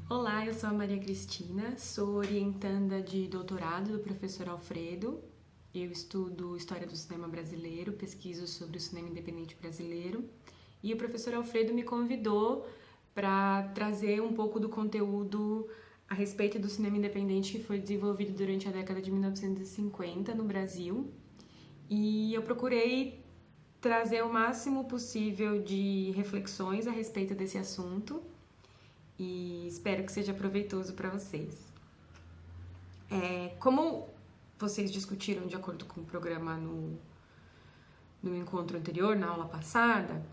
Olá, eu sou a Maria Cristina, sou orientanda de doutorado do professor Alfredo. Eu estudo História do Cinema Brasileiro, pesquiso sobre o cinema independente brasileiro. E o professor Alfredo me convidou para trazer um pouco do conteúdo a respeito do cinema independente que foi desenvolvido durante a década de 1950 no Brasil. E eu procurei trazer o máximo possível de reflexões a respeito desse assunto e espero que seja proveitoso para vocês. Como vocês discutiram de acordo com o programa no encontro anterior, na aula passada,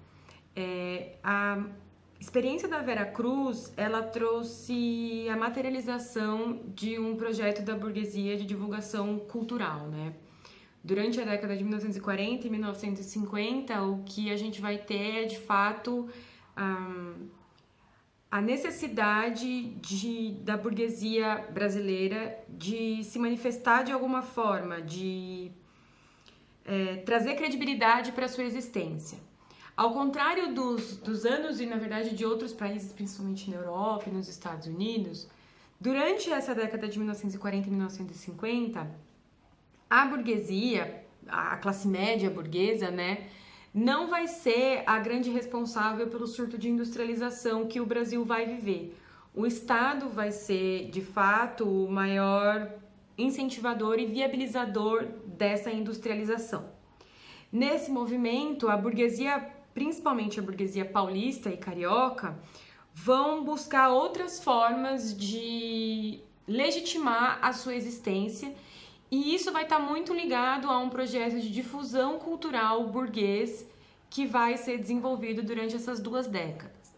a experiência da Vera Cruz, ela trouxe a materialização de um projeto da burguesia de divulgação cultural, né? Durante a década de 1940 e 1950, o que a gente vai ter é, de fato, a necessidade da burguesia brasileira de se manifestar de alguma forma, de trazer credibilidade para a sua existência. Ao contrário dos anos e, na verdade, de outros países, principalmente na Europa e nos Estados Unidos, durante essa década de 1940 e 1950, a burguesia, a classe média burguesa, né, não vai ser a grande responsável pelo surto de industrialização que o Brasil vai viver. O Estado vai ser, de fato, o maior incentivador e viabilizador dessa industrialização. Nesse movimento, a burguesia, principalmente a burguesia paulista e carioca, vão buscar outras formas de legitimar a sua existência. E isso vai estar muito ligado a um projeto de difusão cultural burguês que vai ser desenvolvido durante essas duas décadas.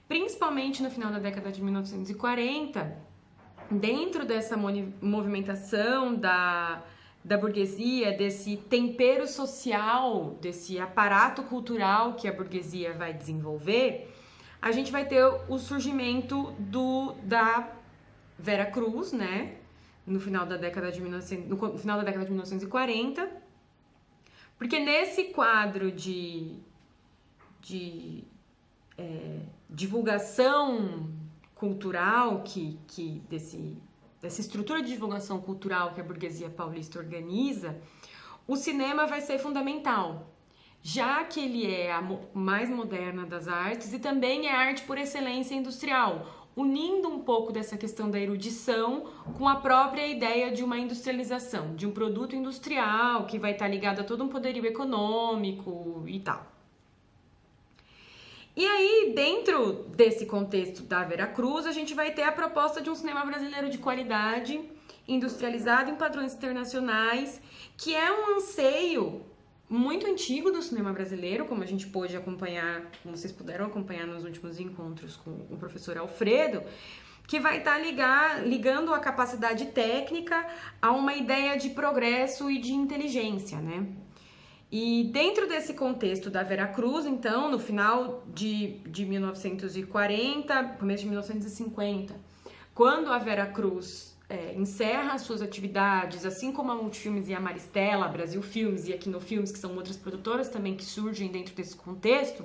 Principalmente no final da década de 1940, dentro dessa movimentação da burguesia, desse tempero social, desse aparato cultural que a burguesia vai desenvolver, a gente vai ter o surgimento da Vera Cruz, né? No final da década de 1940, porque nesse quadro de divulgação cultural, dessa estrutura de divulgação cultural que a burguesia paulista organiza, o cinema vai ser fundamental, já que ele é a mais moderna das artes e também é arte por excelência industrial, unindo um pouco dessa questão da erudição com a própria ideia de uma industrialização, de um produto industrial que vai estar ligado a todo um poderio econômico e tal. E aí, dentro desse contexto da Vera Cruz, a gente vai ter a proposta de um cinema brasileiro de qualidade, industrializado em padrões internacionais, que é um anseio muito antigo do cinema brasileiro, como a gente pôde acompanhar, como vocês puderam acompanhar nos últimos encontros com o professor Alfredo, que vai estar ligando a capacidade técnica a uma ideia de progresso e de inteligência, né? E dentro desse contexto da Vera Cruz, então, no final de 1940, começo de 1950, quando a Vera Cruz encerra as suas atividades, assim como a Multifilmes e a Maristela, a Brasil Filmes e a Quinofilmes, que são outras produtoras também que surgem dentro desse contexto,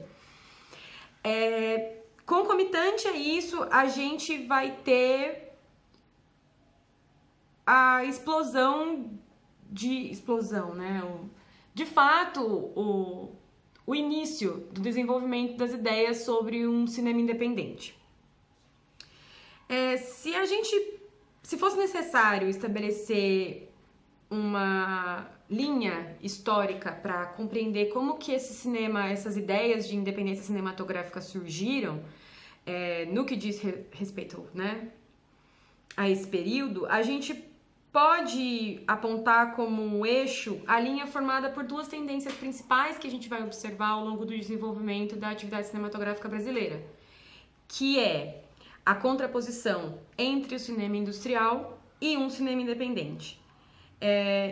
concomitante a isso, a gente vai ter a explosão, né? De fato, o início do desenvolvimento das ideias sobre um cinema independente. Se fosse necessário estabelecer uma linha histórica para compreender como que essas ideias de independência cinematográfica surgiram, no que diz respeito, né, a esse período, a gente pode apontar como um eixo a linha formada por duas tendências principais que a gente vai observar ao longo do desenvolvimento da atividade cinematográfica brasileira, que é a contraposição entre o cinema industrial e um cinema independente.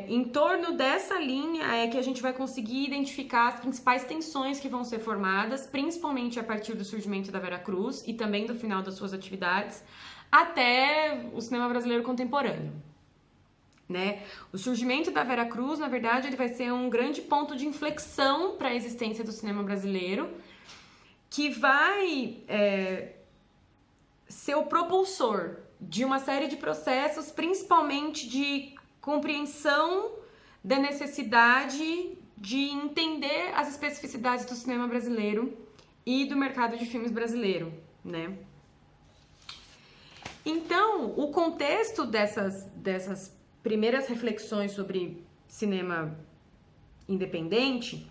Em torno dessa linha é que a gente vai conseguir identificar as principais tensões que vão ser formadas, principalmente a partir do surgimento da Vera Cruz e também do final das suas atividades, até o cinema brasileiro contemporâneo, né? O surgimento da Vera Cruz, na verdade, ele vai ser um grande ponto de inflexão para a existência do cinema brasileiro, que vai ser o propulsor de uma série de processos, principalmente de compreensão da necessidade de entender as especificidades do cinema brasileiro e do mercado de filmes brasileiro, né? Então, o contexto dessas primeiras reflexões sobre cinema independente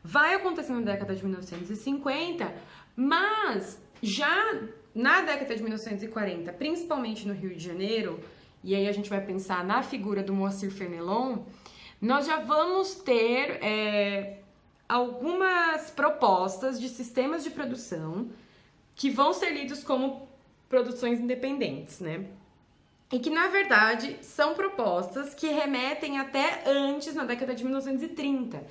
vai acontecer na década de 1950, mas já na década de 1940, principalmente no Rio de Janeiro, e aí a gente vai pensar na figura do Moacir Fenelon, nós já vamos ter algumas propostas de sistemas de produção que vão ser lidos como produções independentes, né? E que, na verdade, são propostas que remetem até antes, na década de 1930.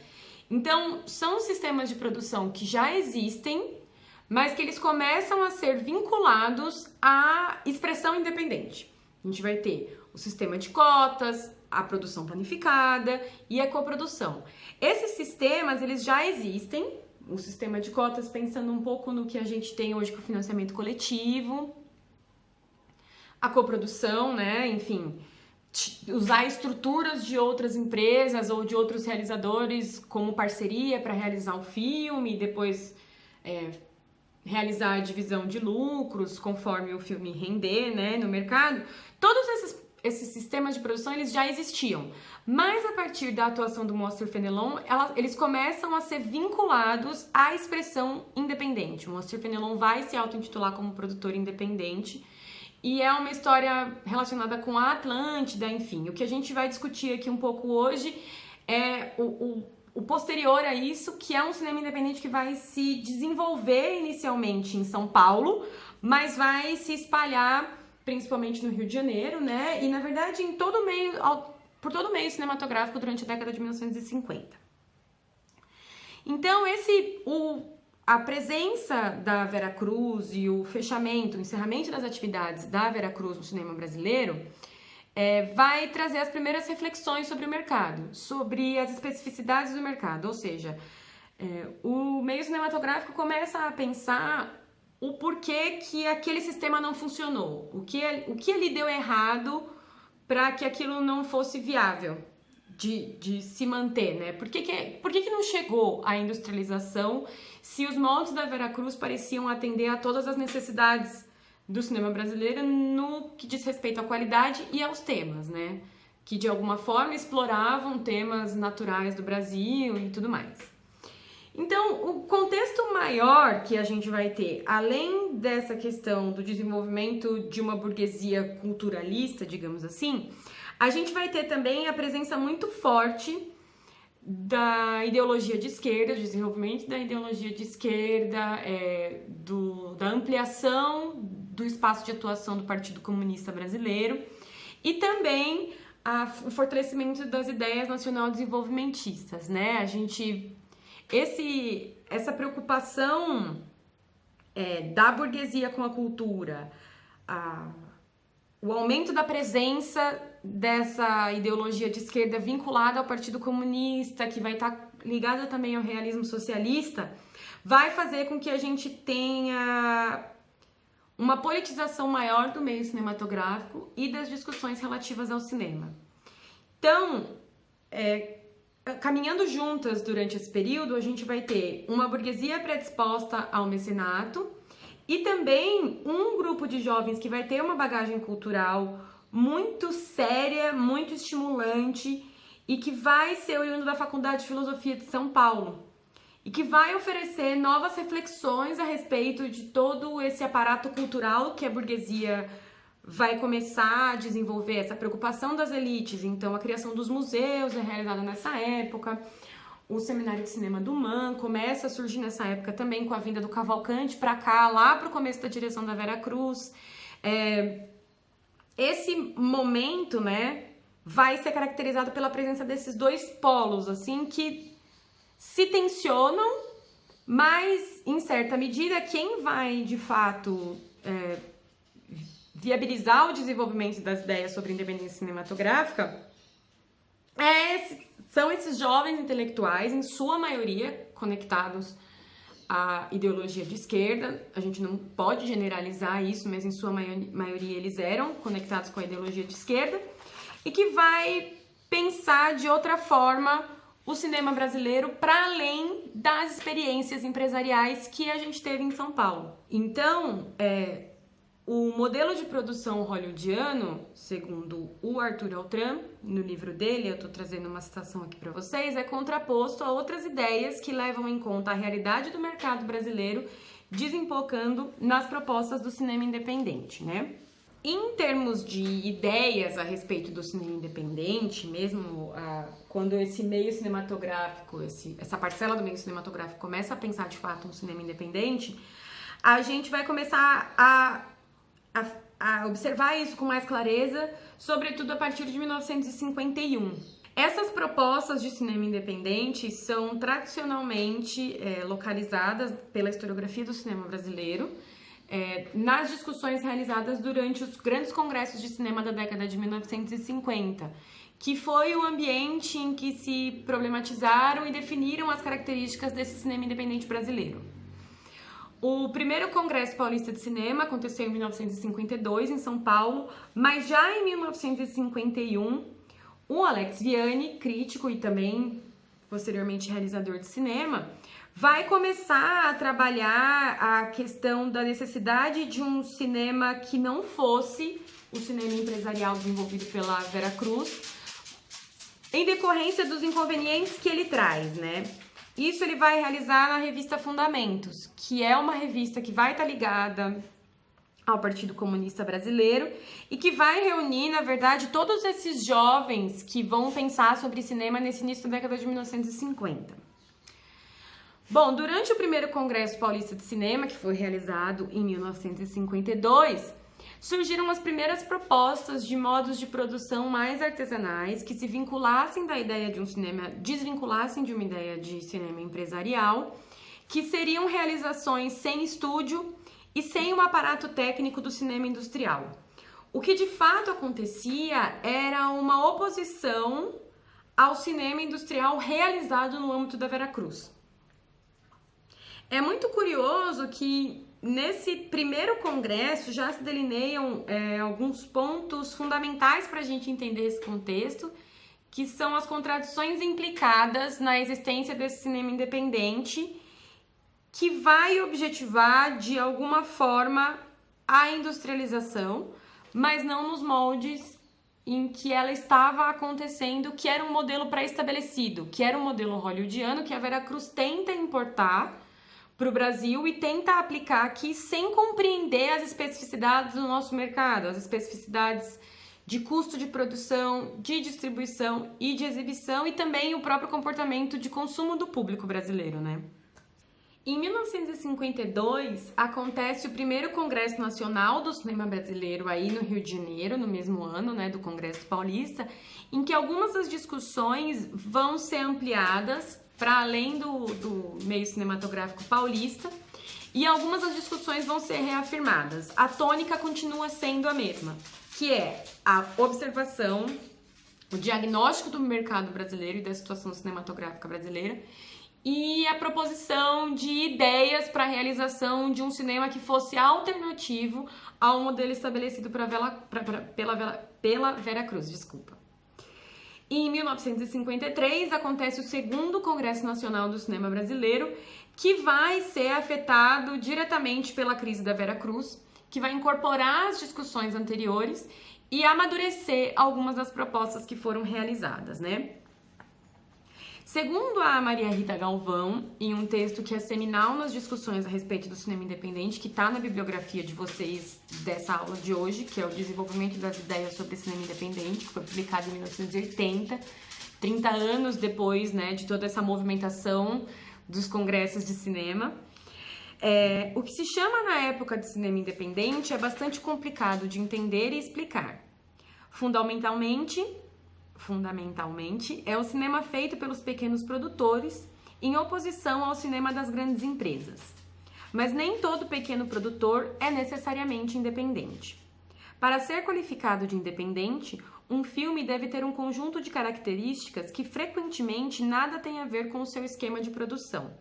Então, são sistemas de produção que já existem, mas que eles começam a ser vinculados à expressão independente. A gente vai ter o sistema de cotas, a produção planificada e a coprodução. Esses sistemas, eles já existem. O sistema de cotas, pensando um pouco no que a gente tem hoje com o financiamento coletivo. A coprodução, né? Enfim, usar estruturas de outras empresas ou de outros realizadores como parceria para realizar um filme e depois realizar a divisão de lucros conforme o filme render, né, no mercado. Todos esses sistemas de produção, eles já existiam, mas a partir da atuação do Moacir Fenelon, eles começam a ser vinculados à expressão independente. O Moacir Fenelon vai se auto-intitular como produtor independente, e é uma história relacionada com a Atlântida, enfim. O que a gente vai discutir aqui um pouco hoje é o posterior a isso, que é um cinema independente que vai se desenvolver inicialmente em São Paulo, mas vai se espalhar principalmente no Rio de Janeiro, né? E, na verdade, por todo o meio cinematográfico durante a década de 1950. Então, a presença da Veracruz e o fechamento, o encerramento das atividades da Veracruz no cinema brasileiro vai trazer as primeiras reflexões sobre o mercado, sobre as especificidades do mercado, ou seja, o meio cinematográfico começa a pensar o porquê que aquele sistema não funcionou, o que ali deu errado para que aquilo não fosse viável de se manter, né? Por que não chegou a industrialização se os moldes da Veracruz pareciam atender a todas as necessidades do cinema brasileiro no que diz respeito à qualidade e aos temas, né? Que de alguma forma exploravam temas naturais do Brasil e tudo mais. Então, o contexto maior que a gente vai ter, além dessa questão do desenvolvimento de uma burguesia culturalista, digamos assim, a gente vai ter também a presença muito forte da ideologia de esquerda, do desenvolvimento da ideologia de esquerda, da ampliação do espaço de atuação do Partido Comunista Brasileiro e também o fortalecimento das ideias nacional-desenvolvimentistas, né? Essa preocupação da burguesia com a cultura, o aumento da presença dessa ideologia de esquerda vinculada ao Partido Comunista, que vai estar ligada também ao realismo socialista, vai fazer com que a gente tenha uma politização maior do meio cinematográfico e das discussões relativas ao cinema. Então, caminhando juntas durante esse período, a gente vai ter uma burguesia predisposta ao mecenato e também um grupo de jovens que vai ter uma bagagem cultural muito séria, muito estimulante e que vai ser oriundo da Faculdade de Filosofia de São Paulo e que vai oferecer novas reflexões a respeito de todo esse aparato cultural que a burguesia vai começar a desenvolver, essa preocupação das elites. Então, a criação dos museus é realizada nessa época, o Seminário de Cinema do MAN começa a surgir nessa época também, com a vinda do Cavalcante para cá, lá para o começo da direção da Veracruz. Esse momento, né, vai ser caracterizado pela presença desses dois polos, assim, que se tensionam, mas, em certa medida, quem vai, de fato, viabilizar o desenvolvimento das ideias sobre independência cinematográfica são esses jovens intelectuais, em sua maioria, conectados a ideologia de esquerda, a gente não pode generalizar isso, mas em sua maioria eles eram conectados com a ideologia de esquerda, e que vai pensar de outra forma o cinema brasileiro para além das experiências empresariais que a gente teve em São Paulo. Então, o modelo de produção hollywoodiano, segundo o Arthur Altran, no livro dele, eu estou trazendo uma citação aqui para vocês, é contraposto a outras ideias que levam em conta a realidade do mercado brasileiro, desembocando nas propostas do cinema independente, né? Em termos de ideias a respeito do cinema independente, mesmo quando esse meio cinematográfico, essa parcela do meio cinematográfico começa a pensar de fato um cinema independente, a gente vai começar a observar isso com mais clareza, sobretudo a partir de 1951. Essas propostas de cinema independente são tradicionalmente localizadas pela historiografia do cinema brasileiro, nas discussões realizadas durante os grandes congressos de cinema da década de 1950, que foi o ambiente em que se problematizaram e definiram as características desse cinema independente brasileiro. O primeiro Congresso Paulista de Cinema aconteceu em 1952, em São Paulo, mas já em 1951, o Alex Vianney, crítico e também posteriormente realizador de cinema, vai começar a trabalhar a questão da necessidade de um cinema que não fosse o cinema empresarial desenvolvido pela Vera Cruz, em decorrência dos inconvenientes que ele traz, né? Isso ele vai realizar na revista Fundamentos, que é uma revista que vai estar ligada ao Partido Comunista Brasileiro e que vai reunir, na verdade, todos esses jovens que vão pensar sobre cinema nesse início da década de 1950. Bom, durante o primeiro Congresso Paulista de Cinema, que foi realizado em 1952, surgiram as primeiras propostas de modos de produção mais artesanais que se vinculassem da ideia de um cinema, desvinculassem de uma ideia de cinema empresarial, que seriam realizações sem estúdio e sem o aparato técnico do cinema industrial. O que de fato acontecia era uma oposição ao cinema industrial realizado no âmbito da Vera Cruz. É muito curioso que nesse primeiro congresso já se delineiam alguns pontos fundamentais para a gente entender esse contexto, que são as contradições implicadas na existência desse cinema independente, que vai objetivar de alguma forma a industrialização, mas não nos moldes em que ela estava acontecendo, que era um modelo pré-estabelecido, que era um modelo hollywoodiano que a Vera Cruz tenta importar para o Brasil e tenta aplicar aqui sem compreender as especificidades do nosso mercado, as especificidades de custo de produção, de distribuição e de exibição e também o próprio comportamento de consumo do público brasileiro, né? Em 1952, acontece o primeiro Congresso Nacional do Cinema Brasileiro aí no Rio de Janeiro, no mesmo ano, né, do Congresso Paulista, em que algumas das discussões vão ser ampliadas para além do meio cinematográfico paulista e algumas das discussões vão ser reafirmadas. A tônica continua sendo a mesma, que é a observação, o diagnóstico do mercado brasileiro e da situação cinematográfica brasileira e a proposição de ideias para a realização de um cinema que fosse alternativo ao modelo estabelecido pela Vera Cruz. Em 1953, acontece o segundo Congresso Nacional do Cinema Brasileiro, que vai ser afetado diretamente pela crise da Vera Cruz, que vai incorporar as discussões anteriores e amadurecer algumas das propostas que foram realizadas, né? Segundo a Maria Rita Galvão, em um texto que é seminal nas discussões a respeito do cinema independente, que está na bibliografia de vocês dessa aula de hoje, que é o Desenvolvimento das Ideias sobre Cinema Independente, que foi publicado em 1980, 30 anos depois, né, de toda essa movimentação dos congressos de cinema. O que se chama na época de cinema independente é bastante complicado de entender e explicar. Fundamentalmente, é o cinema feito pelos pequenos produtores em oposição ao cinema das grandes empresas. Mas nem todo pequeno produtor é necessariamente independente. Para ser qualificado de independente, um filme deve ter um conjunto de características que frequentemente nada tem a ver com o seu esquema de produção.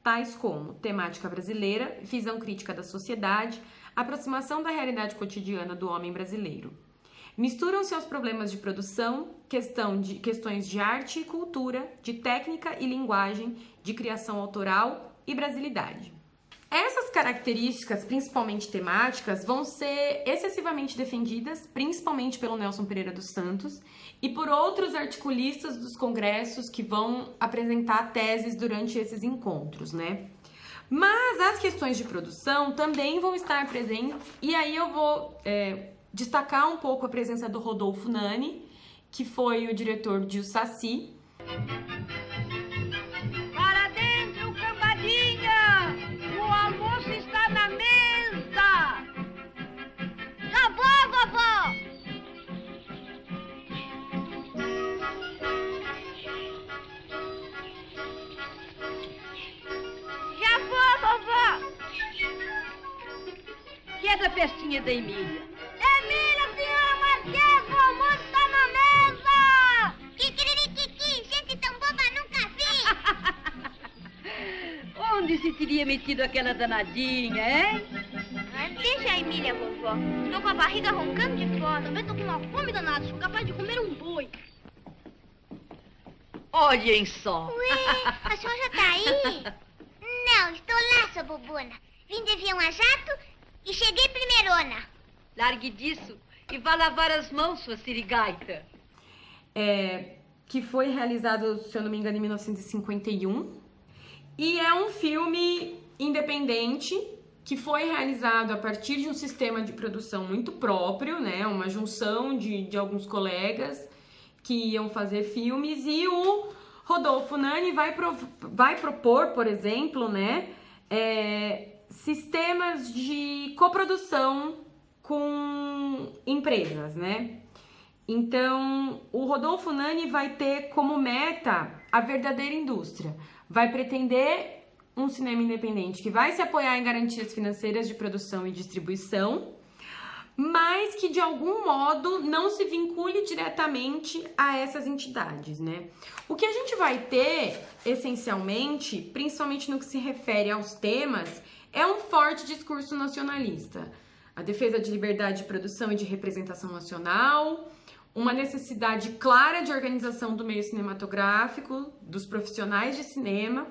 tais como temática brasileira, visão crítica da sociedade, aproximação da realidade cotidiana do homem brasileiro. Misturam-se aos problemas de produção, questões de arte e cultura, de técnica e linguagem, de criação autoral e brasilidade. Essas características, principalmente temáticas, vão ser excessivamente defendidas, principalmente pelo Nelson Pereira dos Santos e por outros articulistas dos congressos que vão apresentar teses durante esses encontros, né? Mas as questões de produção também vão estar presentes, e aí eu vou destacar um pouco a presença do Rodolfo Nani, que foi o diretor de O Saci. Para dentro, cambadinha! O almoço está na mesa! Já vou, vovó! Já vou, vovó! Que é da festinha da Emília? Emília, te amo, Deus, o almoço está na mesa! Kikirikiki, gente tão boba nunca vi! Onde se teria metido aquela danadinha, hein? Deixa a Emília, vovó. Estou com a barriga roncando de fome. Eu tô com uma fome danada, sou capaz de comer um boi. Olhem só. Ué, a senhora já tá aí? Não, estou lá, sua bobona. Vim de avião a jato e cheguei primeirona. Largue disso e vá lavar as mãos, sua sirigaita. Que foi realizado, se eu não me engano, em 1951. E é um filme independente que foi realizado a partir de um sistema de produção muito próprio, né? Uma junção de alguns colegas que iam fazer filmes, e o Rodolfo Nani vai propor, por exemplo, né? Sistemas de coprodução com empresas, né? Então, o Rodolfo Nani vai ter como meta a verdadeira indústria. Vai pretender um cinema independente que vai se apoiar em garantias financeiras de produção e distribuição, mas que de algum modo não se vincule diretamente a essas entidades, né? O que a gente vai ter, essencialmente, principalmente no que se refere aos temas, é um forte discurso nacionalista. A defesa de liberdade de produção e de representação nacional, uma necessidade clara de organização do meio cinematográfico, dos profissionais de cinema,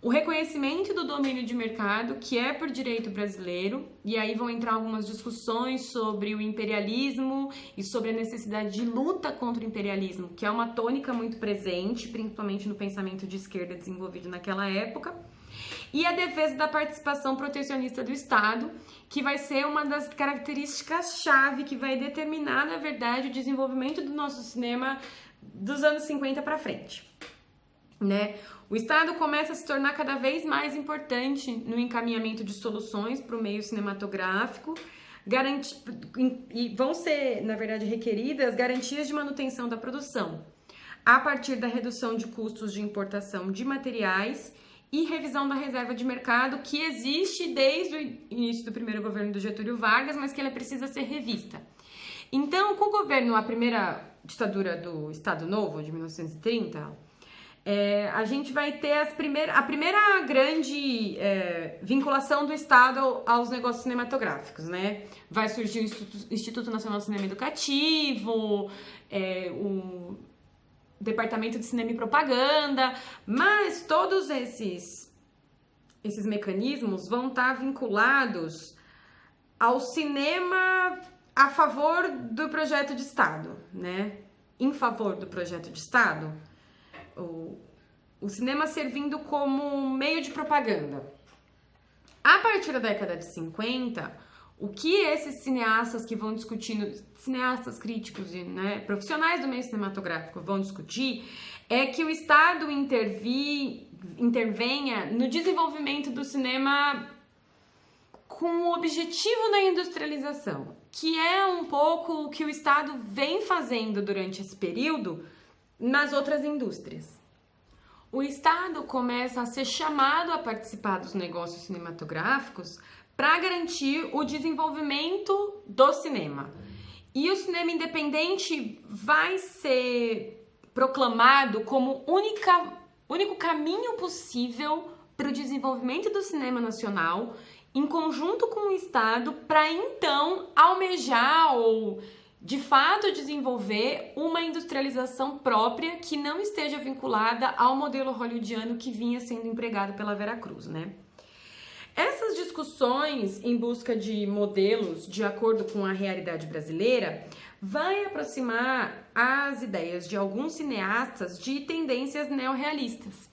o reconhecimento do domínio de mercado, que é por direito brasileiro, e aí vão entrar algumas discussões sobre o imperialismo e sobre a necessidade de luta contra o imperialismo, que é uma tônica muito presente, principalmente no pensamento de esquerda desenvolvido naquela época, e a defesa da participação protecionista do Estado, que vai ser uma das características-chave que vai determinar, na verdade, o desenvolvimento do nosso cinema dos anos 50 para frente, né? O Estado começa a se tornar cada vez mais importante no encaminhamento de soluções para o meio cinematográfico, e vão ser, na verdade, requeridas garantias de manutenção da produção, a partir da redução de custos de importação de materiais e revisão da reserva de mercado, que existe desde o início do primeiro governo do Getúlio Vargas, mas que ela precisa ser revista. Então, com o governo, a primeira ditadura do Estado Novo, de 1930... a gente vai ter a primeira grande vinculação do Estado aos negócios cinematográficos, né? Vai surgir o Instituto Nacional de Cinema Educativo, o Departamento de Cinema e Propaganda, mas todos esses mecanismos vão estar vinculados ao cinema a favor do projeto de Estado, né? Em favor do projeto de Estado, o cinema servindo como meio de propaganda. A partir da década de 50, o que esses cineastas que vão discutindo, cineastas críticos e profissionais do meio cinematográfico vão discutir, é que o Estado intervenha no desenvolvimento do cinema com o objetivo da industrialização, que é um pouco o que o Estado vem fazendo durante esse período nas outras indústrias. O Estado começa a ser chamado a participar dos negócios cinematográficos para garantir o desenvolvimento do cinema. E o cinema independente vai ser proclamado como único caminho possível para o desenvolvimento do cinema nacional, em conjunto com o Estado, para então almejar ou de fato desenvolver uma industrialização própria que não esteja vinculada ao modelo hollywoodiano que vinha sendo empregado pela Veracruz, né? Essas discussões em busca de modelos de acordo com a realidade brasileira vai aproximar as ideias de alguns cineastas de tendências neorrealistas.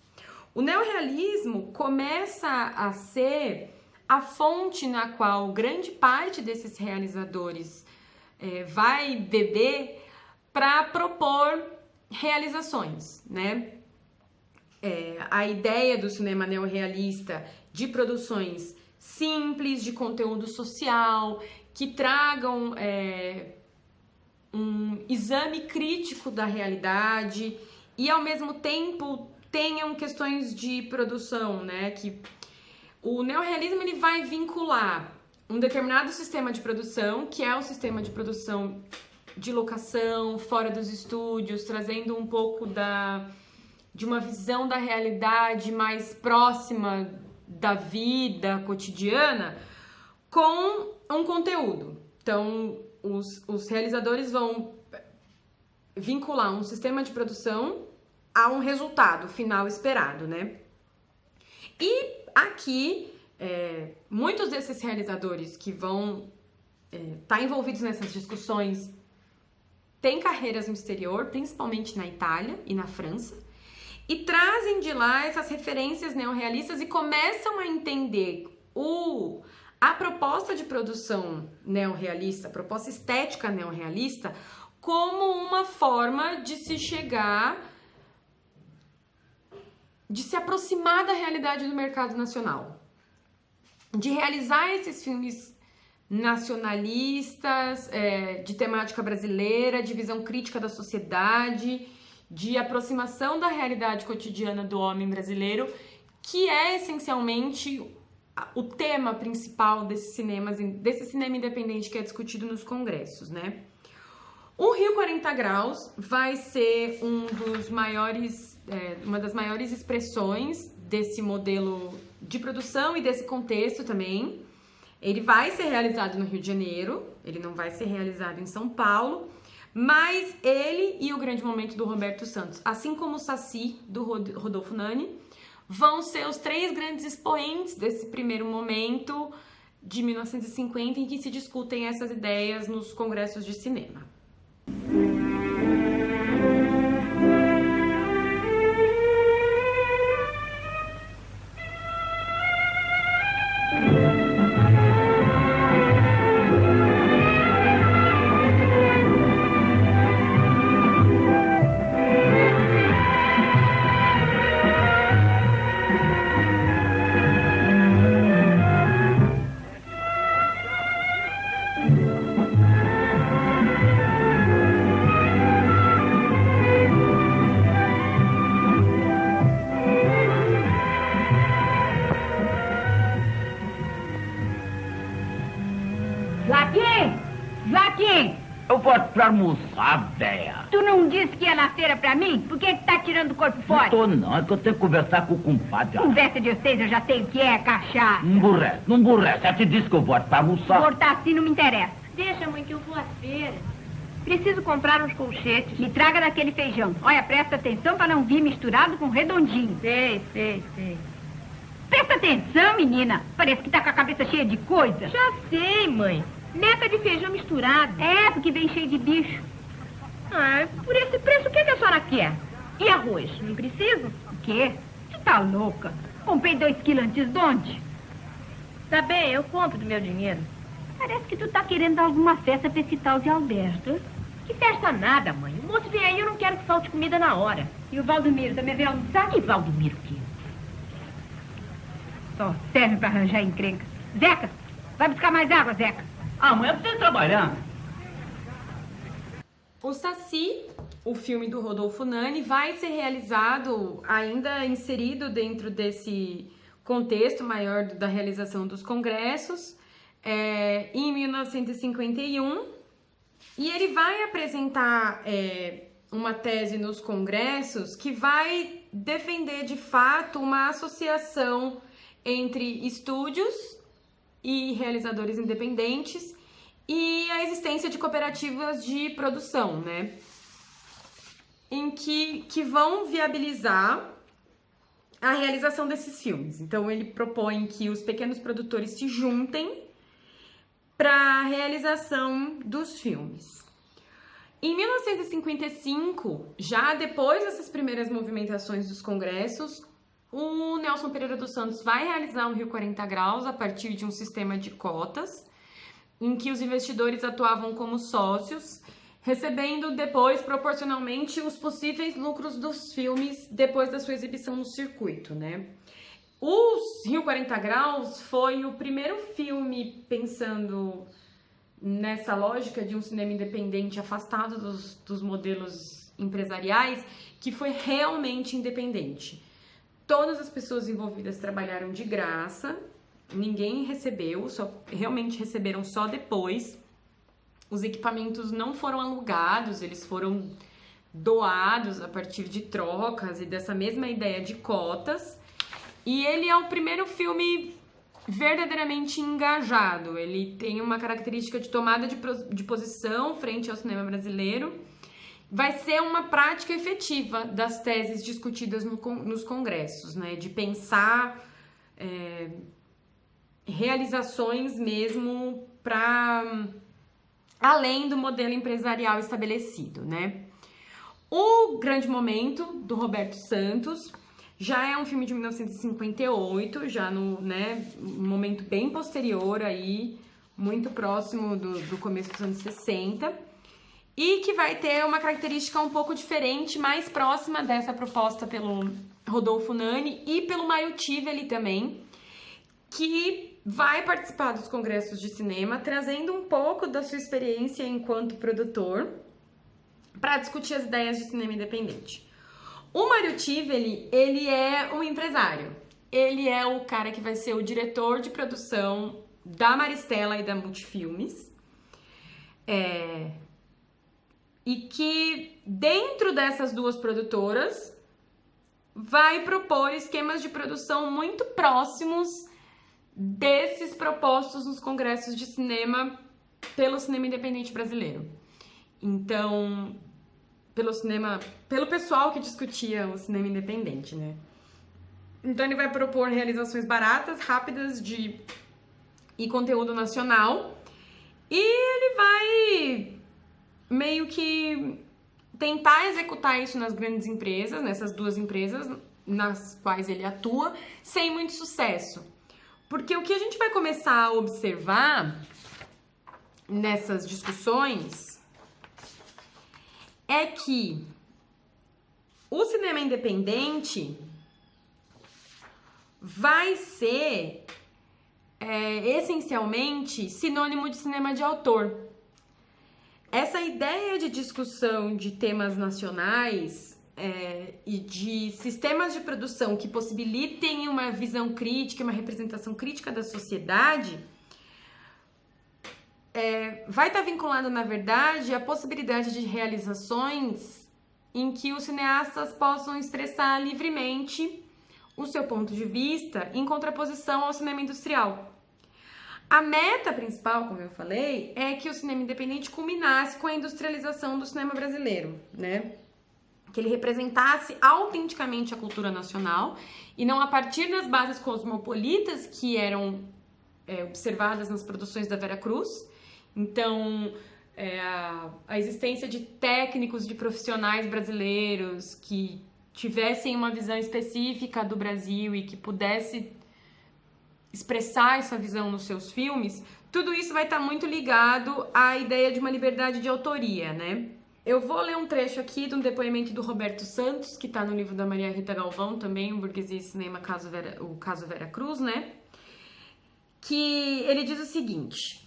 O neorrealismo começa a ser a fonte na qual grande parte desses realizadores vai beber para propor realizações, né? A ideia do cinema neorrealista de produções simples, de conteúdo social, que tragam um exame crítico da realidade e, ao mesmo tempo, tenham questões de produção, né? Que o neorrealismo ele vai vincular um determinado sistema de produção, que é o sistema de produção de locação, fora dos estúdios, trazendo um pouco de uma visão da realidade mais próxima da vida cotidiana, com um conteúdo. Então, os realizadores vão vincular um sistema de produção a um resultado final esperado, né? E aqui, muitos desses realizadores que vão estar envolvidos nessas discussões têm carreiras no exterior, principalmente na Itália e na França, e trazem de lá essas referências neorrealistas e começam a entender a proposta de produção neorrealista, a proposta estética neorrealista, como uma forma de se chegar, de se aproximar da realidade do mercado nacional, de realizar esses filmes nacionalistas, de temática brasileira, de visão crítica da sociedade, de aproximação da realidade cotidiana do homem brasileiro, que é essencialmente o tema principal desse cinema independente que é discutido nos congressos, né? O Rio 40 Graus vai ser uma das maiores expressões desse modelo de produção e desse contexto também. Ele vai ser realizado no Rio de Janeiro, ele não vai ser realizado em São Paulo, mas ele e o Grande Momento do Roberto Santos, assim como o Saci, do Rodolfo Nani, vão ser os 3 grandes expoentes desse primeiro momento de 1950 em que se discutem essas ideias nos congressos de cinema. Joaquim! Eu vou pra almoçar, véia. Tu não disse que ia na feira pra mim? Por que tá tirando o corpo fora? Não tô não, é que eu tenho que conversar com o compadre. Conversa de vocês, eu já sei o que é cachaça. Não emburrece. Eu te disse que eu vou pra almoçar. Voltar assim não me interessa. Deixa, mãe, que eu vou à feira. Preciso comprar uns colchetes. Me traga daquele feijão. Olha, presta atenção pra não vir misturado com redondinho. Sei. Presta atenção, menina. Parece que tá com a cabeça cheia de coisa. Já sei, mãe. Neca de feijão misturado. É, porque vem cheio de bicho. Ah, por esse preço, o que a senhora quer? E arroz? Não preciso? O quê? Você tá louca? Comprei 2 quilos antes de onde? Tá bem, eu compro do meu dinheiro. Parece que tu tá querendo dar alguma festa pra esse tal de Alberto. Que festa nada, mãe. O moço vem aí, eu não quero que falte comida na hora. E o Valdomiro também veio almoçar? Que Valdomiro o quê? Só serve pra arranjar encrenca. Zeca, vai buscar mais água, Zeca. Amanhã eu preciso trabalhar. O Saci, o filme do Rodolfo Nani, vai ser realizado, ainda inserido dentro desse contexto maior da realização dos congressos, em 1951. E ele vai apresentar uma tese nos congressos que vai defender de fato uma associação entre estúdios e realizadores independentes e a existência de cooperativas de produção, né? Em que vão viabilizar a realização desses filmes. Então, ele propõe que os pequenos produtores se juntem para a realização dos filmes. Em 1955, já depois dessas primeiras movimentações dos congressos, o Nelson Pereira dos Santos vai realizar um Rio 40 Graus a partir de um sistema de cotas, em que os investidores atuavam como sócios, recebendo depois, proporcionalmente, os possíveis lucros dos filmes depois da sua exibição no circuito, né? O Rio 40 Graus foi o primeiro filme pensando nessa lógica de um cinema independente afastado dos modelos empresariais, que foi realmente independente. Todas as pessoas envolvidas trabalharam de graça, ninguém recebeu, realmente receberam só depois. Os equipamentos não foram alugados, eles foram doados a partir de trocas e dessa mesma ideia de cotas. E ele é o primeiro filme verdadeiramente engajado. Ele tem uma característica de tomada de posição frente ao cinema brasileiro. Vai ser uma prática efetiva das teses discutidas nos congressos, né? De pensar realizações mesmo para além do modelo empresarial estabelecido, né? O Grande Momento, do Roberto Santos, já é um filme de 1958, já no momento bem posterior aí, muito próximo do começo dos anos 60, e que vai ter uma característica um pouco diferente, mais próxima dessa proposta pelo Rodolfo Nani e pelo Mário Tivoli também, que vai participar dos congressos de cinema, trazendo um pouco da sua experiência enquanto produtor para discutir as ideias de cinema independente. O Mário Tivoli, ele é um empresário. Ele é o cara que vai ser o diretor de produção da Maristela e da Multifilmes. E que, dentro dessas duas produtoras, vai propor esquemas de produção muito próximos desses propostos nos congressos de cinema pelo cinema independente brasileiro. Então, pelo pessoal que discutia o cinema independente, né? Então ele vai propor realizações baratas, rápidas e conteúdo nacional, e ele vai meio que tentar executar isso nas grandes empresas, nessas duas empresas nas quais ele atua, sem muito sucesso. Porque o que a gente vai começar a observar nessas discussões é que o cinema independente vai ser essencialmente sinônimo de cinema de autor. Essa ideia de discussão de temas nacionais e de sistemas de produção que possibilitem uma visão crítica, uma representação crítica da sociedade, vai estar vinculado, na verdade, à possibilidade de realizações em que os cineastas possam expressar livremente o seu ponto de vista em contraposição ao cinema industrial. A meta principal, como eu falei, é que o cinema independente culminasse com a industrialização do cinema brasileiro, né? Que ele representasse autenticamente a cultura nacional e não a partir das bases cosmopolitas que eram observadas nas produções da Vera Cruz. Então, a existência de técnicos, de profissionais brasileiros que tivessem uma visão específica do Brasil e que pudesse expressar essa visão nos seus filmes, tudo isso vai estar muito ligado à ideia de uma liberdade de autoria, né? Eu vou ler um trecho aqui de um depoimento do Roberto Santos, que está no livro da Maria Rita Galvão também, o Burguesia e Cinema, o caso Vera Cruz, né? Que ele diz o seguinte: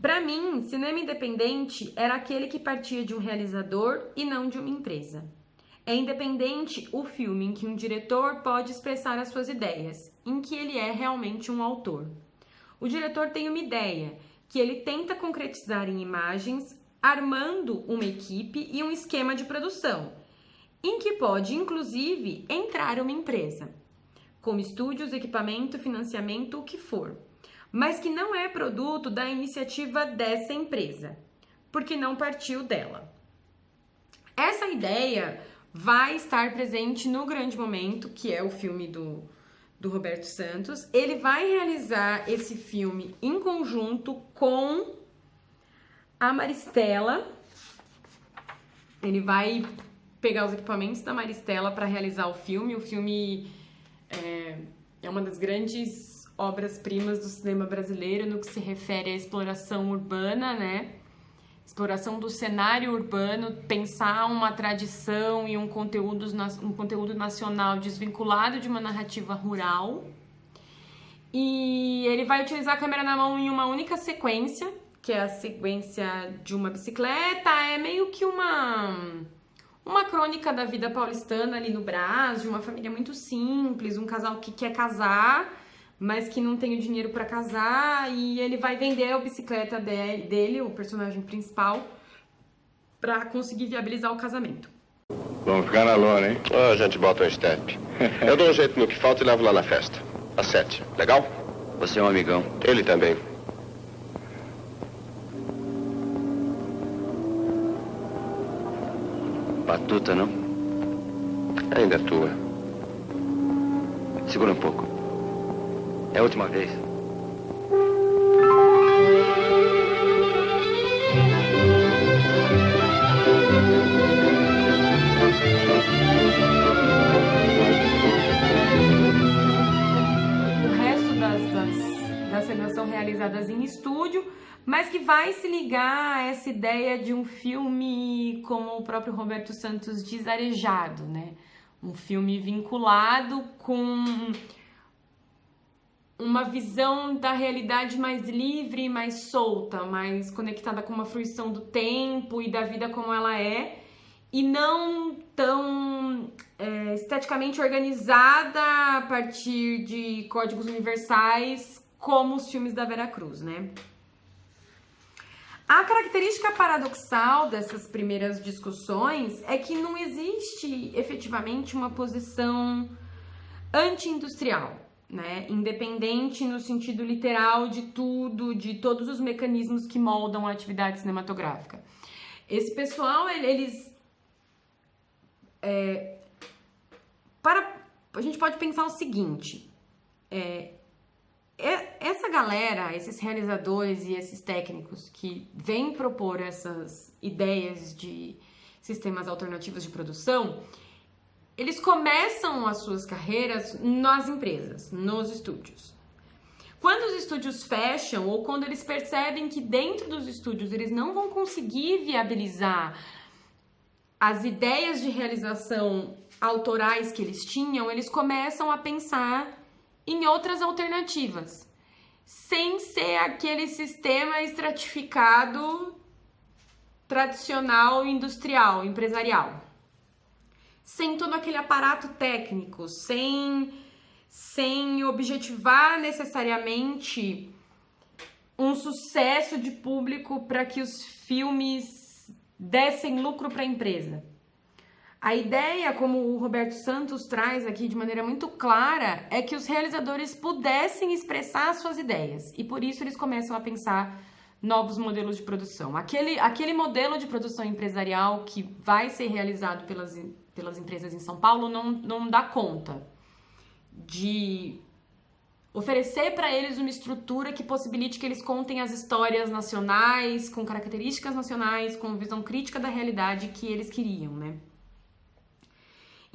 para mim, cinema independente era aquele que partia de um realizador e não de uma empresa. É independente o filme em que um diretor pode expressar as suas ideias, em que ele é realmente um autor. O diretor tem uma ideia, que ele tenta concretizar em imagens, armando uma equipe e um esquema de produção. em que pode, inclusive, entrar uma empresa, com estúdios, equipamento, financiamento, o que for, mas que não é produto da iniciativa dessa empresa, porque não partiu dela. Essa ideia vai estar presente no Grande Momento, que é o filme do Roberto Santos. Ele vai realizar esse filme em conjunto com a Maristela. Ele vai pegar os equipamentos da Maristela para realizar o filme. O filme é uma das grandes obras-primas do cinema brasileiro no que se refere à exploração urbana, né? Exploração do cenário urbano, pensar uma tradição e um conteúdo nacional desvinculado de uma narrativa rural. E ele vai utilizar a câmera na mão em uma única sequência, que é a sequência de uma bicicleta. É meio que uma crônica da vida paulistana ali no Brás, de uma família muito simples, um casal que quer casar, mas que não tem o dinheiro para casar, e ele vai vender a bicicleta dele, o personagem principal, para conseguir viabilizar o casamento. Vamos ficar na lona, hein? A gente bota um step. Eu dou um jeito no que falta e levo lá na festa. Às 7. Legal? Você é um amigão. Ele também. Batuta, não? Ainda é tua. Segura um pouco. É a última vez. O resto das cenas são realizadas em estúdio, mas que vai se ligar a essa ideia de um filme, como o próprio Roberto Santos diz, arejado, né? Um filme vinculado com uma visão da realidade mais livre, mais solta, mais conectada com uma fruição do tempo e da vida como ela é, e não tão esteticamente organizada a partir de códigos universais como os filmes da Vera Cruz, né? A característica paradoxal dessas primeiras discussões é que não existe efetivamente uma posição anti-industrial, né? Independente no sentido literal de tudo, de todos os mecanismos que moldam a atividade cinematográfica. Esse pessoal, a gente pode pensar o seguinte: essa galera, esses realizadores e esses técnicos que vêm propor essas ideias de sistemas alternativos de produção, eles começam as suas carreiras nas empresas, nos estúdios. Quando os estúdios fecham, ou quando eles percebem que dentro dos estúdios eles não vão conseguir viabilizar as ideias de realização autorais que eles tinham, eles começam a pensar em outras alternativas, sem ser aquele sistema estratificado tradicional, industrial, empresarial. Sem todo aquele aparato técnico, sem objetivar necessariamente um sucesso de público para que os filmes dessem lucro para a empresa. A ideia, como o Roberto Santos traz aqui de maneira muito clara, é que os realizadores pudessem expressar suas ideias, e por isso eles começam a pensar novos modelos de produção. Aquele modelo de produção empresarial que vai ser realizado pelas empresas em São Paulo não dá conta de oferecer para eles uma estrutura que possibilite que eles contem as histórias nacionais, com características nacionais, com visão crítica da realidade que eles queriam, né?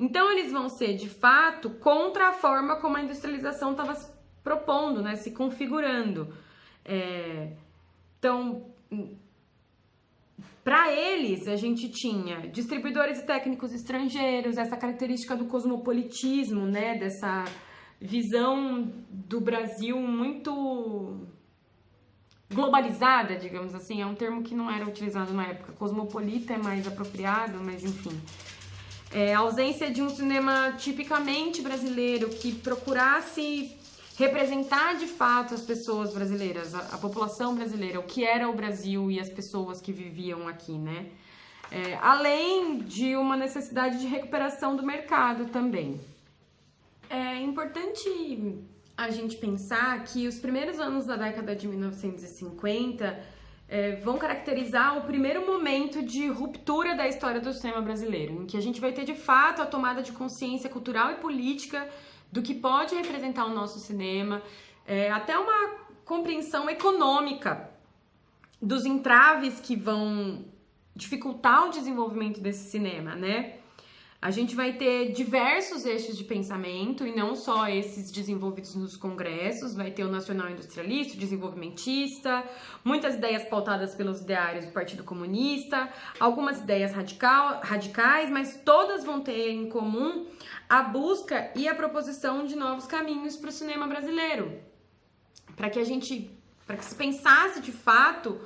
Então, eles vão ser, de fato, contra a forma como a industrialização estava se propondo, né? Se configurando. Então, para eles, a gente tinha distribuidores e técnicos estrangeiros, essa característica do cosmopolitismo, né? Dessa visão do Brasil muito globalizada, digamos assim. É um termo que não era utilizado na época. Cosmopolita é mais apropriado, mas enfim. A ausência de um cinema tipicamente brasileiro que procurasse representar de fato as pessoas brasileiras, a população brasileira, o que era o Brasil e as pessoas que viviam aqui, né? além de uma necessidade de recuperação do mercado também. É importante a gente pensar que os primeiros anos da década de 1950 vão caracterizar o primeiro momento de ruptura da história do cinema brasileiro, em que a gente vai ter de fato a tomada de consciência cultural e política do que pode representar o nosso cinema, até uma compreensão econômica dos entraves que vão dificultar o desenvolvimento desse cinema, né? A gente vai ter diversos eixos de pensamento, e não só esses desenvolvidos nos congressos, vai ter o nacional industrialista, o desenvolvimentista, muitas ideias pautadas pelos ideários do Partido Comunista, algumas ideias radicais, mas todas vão ter em comum a busca e a proposição de novos caminhos para o cinema brasileiro, para que se pensasse de fato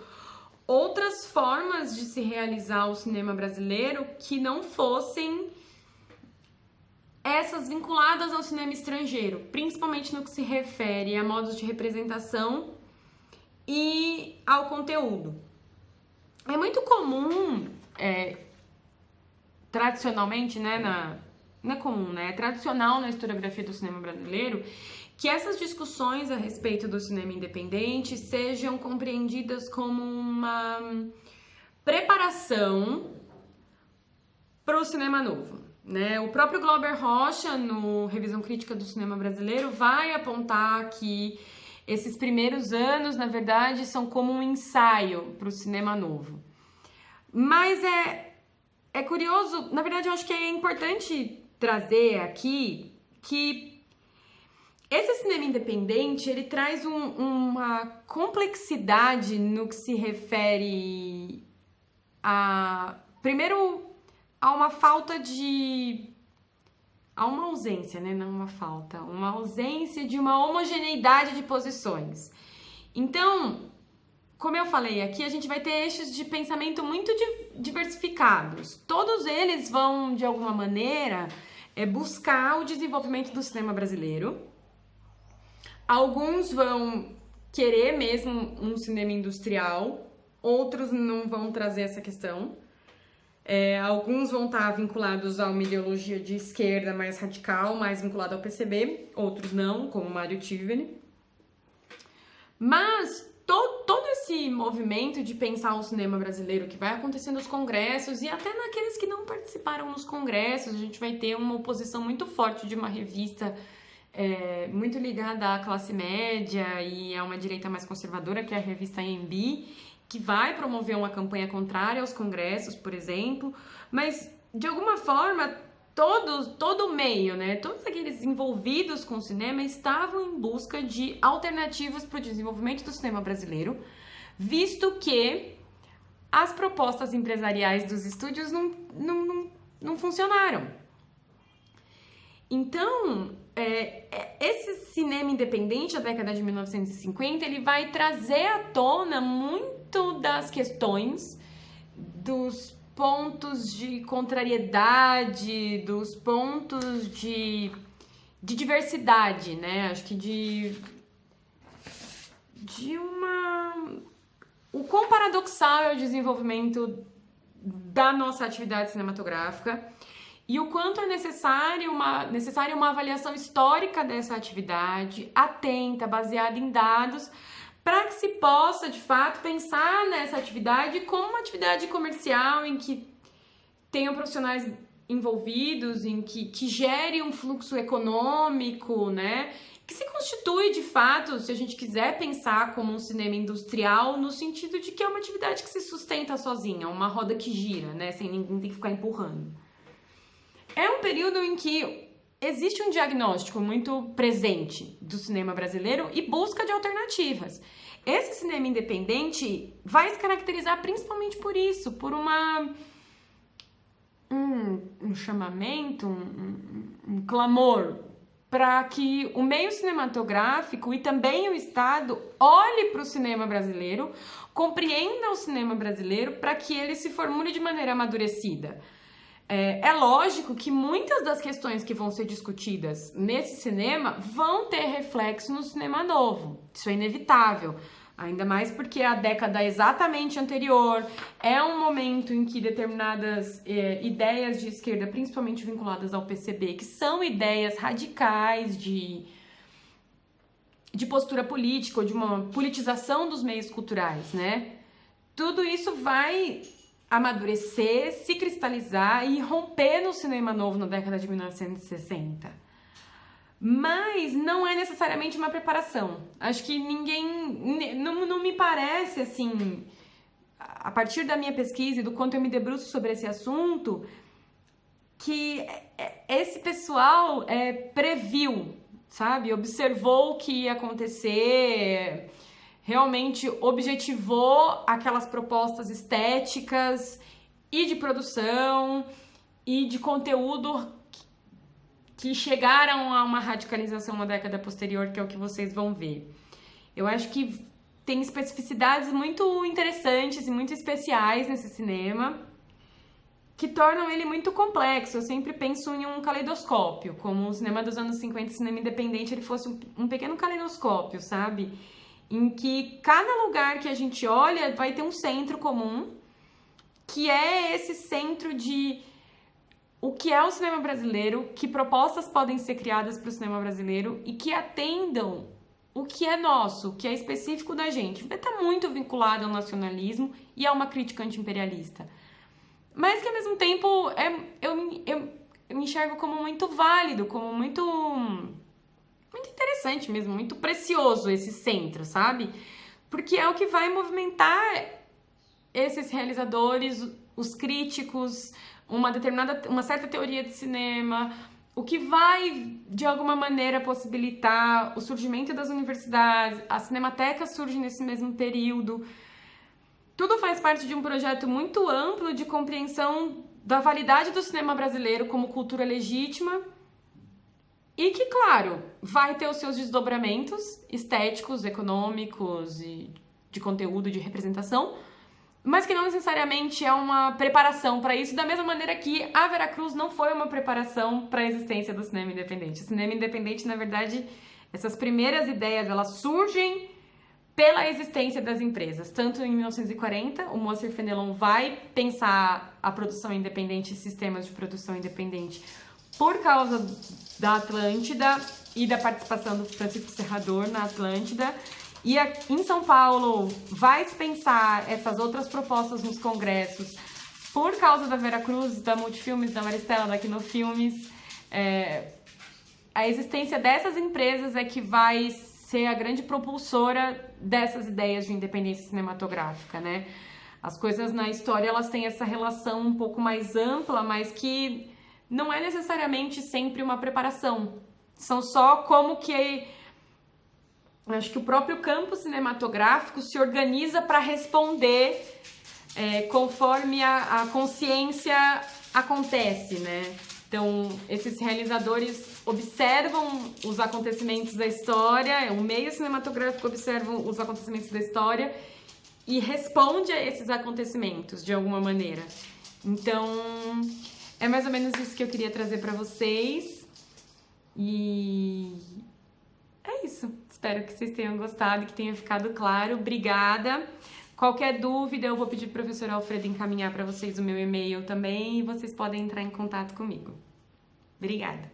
outras formas de se realizar o cinema brasileiro que não fossem essas vinculadas ao cinema estrangeiro, principalmente no que se refere a modos de representação e ao conteúdo. É muito comum, tradicionalmente, né, não é comum, né, é tradicional na historiografia do cinema brasileiro que essas discussões a respeito do cinema independente sejam compreendidas como uma preparação para o cinema novo, né? O próprio Glauber Rocha, no Revisão Crítica do Cinema Brasileiro, vai apontar que esses primeiros anos, na verdade, são como um ensaio para o cinema novo. Mas é curioso, na verdade, eu acho que é importante trazer aqui que esse cinema independente, ele traz uma complexidade no que se refere primeiro, a uma falta a uma ausência, né? Não uma falta, uma ausência de uma homogeneidade de posições. Então, como eu falei aqui, a gente vai ter eixos de pensamento muito diversificados. Todos eles vão, de alguma maneira, buscar o desenvolvimento do cinema brasileiro. Alguns vão querer mesmo um cinema industrial, outros não vão trazer essa questão. Alguns vão estar vinculados a uma ideologia de esquerda mais radical, mais vinculada ao PCB, outros não, como Mário Tivoli. Mas todo esse movimento de pensar o cinema brasileiro que vai acontecer nos congressos e até naqueles que não participaram nos congressos, a gente vai ter uma oposição muito forte de uma revista muito ligada à classe média e a uma direita mais conservadora, que é a revista AMB, que vai promover uma campanha contrária aos congressos, por exemplo, mas, de alguma forma, todo o meio, né, todos aqueles envolvidos com o cinema estavam em busca de alternativas para o desenvolvimento do cinema brasileiro, visto que as propostas empresariais dos estúdios não funcionaram. Então, esse cinema independente da década de 1950, ele vai trazer à tona muito das questões, dos pontos de contrariedade, dos pontos de diversidade, né? Acho que o quão paradoxal é o desenvolvimento da nossa atividade cinematográfica e o quanto é necessária uma avaliação histórica dessa atividade, atenta, baseada em dados, para que se possa, de fato, pensar nessa atividade como uma atividade comercial em que tenham profissionais envolvidos, em que gere um fluxo econômico, né? Que se constitui, de fato, se a gente quiser pensar como um cinema industrial, no sentido de que é uma atividade que se sustenta sozinha, uma roda que gira, né? Sem ninguém ter que ficar empurrando. É um período em que existe um diagnóstico muito presente do cinema brasileiro e busca de alternativas. Esse cinema independente vai se caracterizar principalmente por isso, por um chamamento, um clamor para que o meio cinematográfico e também o Estado olhe para o cinema brasileiro, compreenda o cinema brasileiro para que ele se formule de maneira amadurecida. É lógico que muitas das questões que vão ser discutidas nesse cinema vão ter reflexo no cinema novo. Isso é inevitável. Ainda mais porque a década exatamente anterior é um momento em que determinadas ideias de esquerda, principalmente vinculadas ao PCB, que são ideias radicais de postura política ou de uma politização dos meios culturais, né? Tudo isso vai amadurecer, se cristalizar e romper no cinema novo na década de 1960. Mas não é necessariamente uma preparação. Acho que ninguém... Não me parece, assim, a partir da minha pesquisa e do quanto eu me debruço sobre esse assunto, que esse pessoal previu, sabe? Observou o que ia acontecer, realmente objetivou aquelas propostas estéticas e de produção e de conteúdo que chegaram a uma radicalização na década posterior, que é o que vocês vão ver. Eu acho que tem especificidades muito interessantes e muito especiais nesse cinema, que tornam ele muito complexo. Eu sempre penso em um caleidoscópio, como o cinema dos anos 50, o cinema independente, ele fosse um pequeno caleidoscópio, sabe? Em que cada lugar que a gente olha vai ter um centro comum, que é esse centro de o que é o cinema brasileiro, que propostas podem ser criadas para o cinema brasileiro e que atendam o que é nosso, o que é específico da gente. Vai estar muito vinculado ao nacionalismo e a uma crítica anti-imperialista. Mas que, ao mesmo tempo, eu enxergo como muito válido, como muito interessante mesmo, muito precioso esse centro, sabe? Porque é o que vai movimentar esses realizadores, os críticos, uma certa teoria de cinema, o que vai, de alguma maneira, possibilitar o surgimento das universidades. A Cinemateca surge nesse mesmo período. Tudo faz parte de um projeto muito amplo de compreensão da validade do cinema brasileiro como cultura legítima e que, claro, vai ter os seus desdobramentos estéticos, econômicos e de conteúdo, de representação, mas que não necessariamente é uma preparação para isso, da mesma maneira que a Veracruz não foi uma preparação para a existência do cinema independente. O cinema independente, na verdade, essas primeiras ideias, elas surgem pela existência das empresas. Tanto em 1940, o Moacir Fenelon vai pensar a produção independente e sistemas de produção independente por causa da Atlântida e da participação do Francisco Serrador na Atlântida. E em São Paulo vai pensar essas outras propostas nos congressos por causa da Veracruz, da Multifilmes, da Maristela, da Quinofilmes. A existência dessas empresas é que vai ser a grande propulsora dessas ideias de independência cinematográfica, né? As coisas na história, elas têm essa relação um pouco mais ampla, mas que não é necessariamente sempre uma preparação. São só como que... Acho que o próprio campo cinematográfico se organiza para responder conforme a consciência acontece, né? Então, esses realizadores observam os acontecimentos da história, o meio cinematográfico observa os acontecimentos da história e responde a esses acontecimentos de alguma maneira. Então, é mais ou menos isso que eu queria trazer para vocês. E é isso. Espero que vocês tenham gostado e que tenha ficado claro. Obrigada. Qualquer dúvida, eu vou pedir pro professor Alfredo encaminhar para vocês o meu e-mail também e vocês podem entrar em contato comigo. Obrigada.